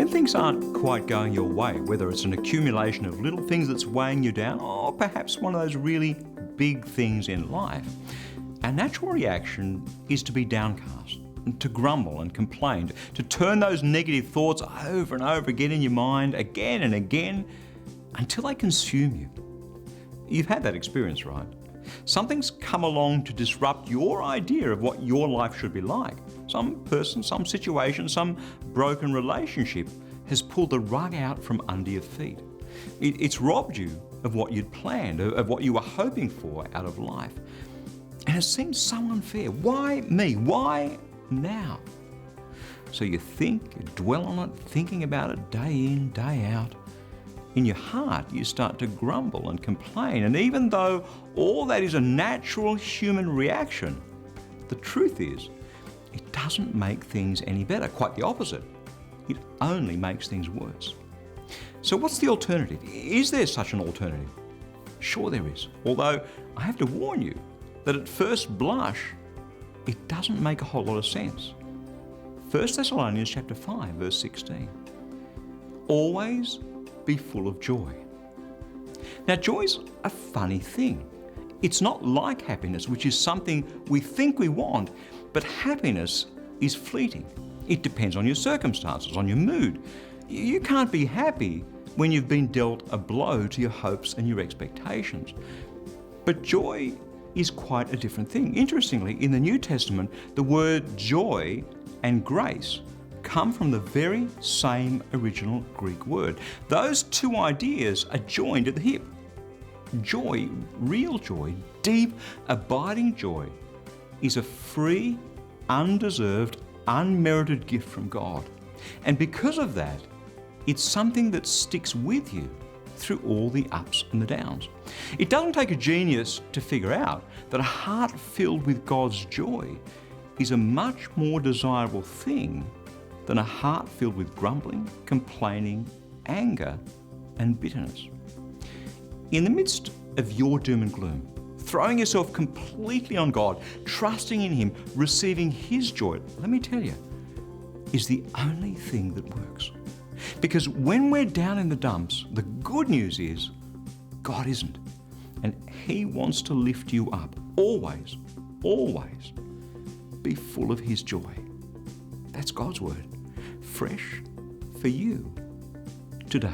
things aren't quite going your way, whether it's an accumulation of little things that's weighing you down, or perhaps one of those really big things in life, our natural reaction is to be downcast, and to grumble and complain, to turn those negative thoughts over and over again in your mind, again and again, until they consume you. You've had that experience, right? Something's come along to disrupt your idea of what your life should be like. Some person, some situation, some broken relationship has pulled the rug out from under your feet. It's robbed you of what you'd planned, of what you were hoping for out of life. And it seems so unfair. Why me? Why now? So you think, you dwell on it, thinking about it day in, day out. In your heart, you start to grumble and complain. And even though all that is a natural human reaction, the truth is, it doesn't make things any better. Quite the opposite. It only makes things worse. So what's the alternative? Is there such an alternative? Sure there is. Although I have to warn you that at first blush, it doesn't make a whole lot of sense. 1 Thessalonians chapter 5, verse 16. Always be full of joy. Now, joy's a funny thing. It's not like happiness, which is something we think we want, but happiness is fleeting. It depends on your circumstances, on your mood. You can't be happy when you've been dealt a blow to your hopes and your expectations. But joy is quite a different thing. Interestingly, in the New Testament, the word joy and grace come from the very same original Greek word. Those two ideas are joined at the hip. Joy, real joy, deep, abiding joy, is a free, undeserved, unmerited gift from God. And because of that, it's something that sticks with you through all the ups and the downs. It doesn't take a genius to figure out that a heart filled with God's joy is a much more desirable thing than a heart filled with grumbling, complaining, anger, and bitterness. In the midst of your doom and gloom, throwing yourself completely on God, trusting in Him, receiving His joy, let me tell you, is the only thing that works. Because when we're down in the dumps, the good news is God isn't. And He wants to lift you up. Always, always be full of His joy. That's God's word. Fresh for you today.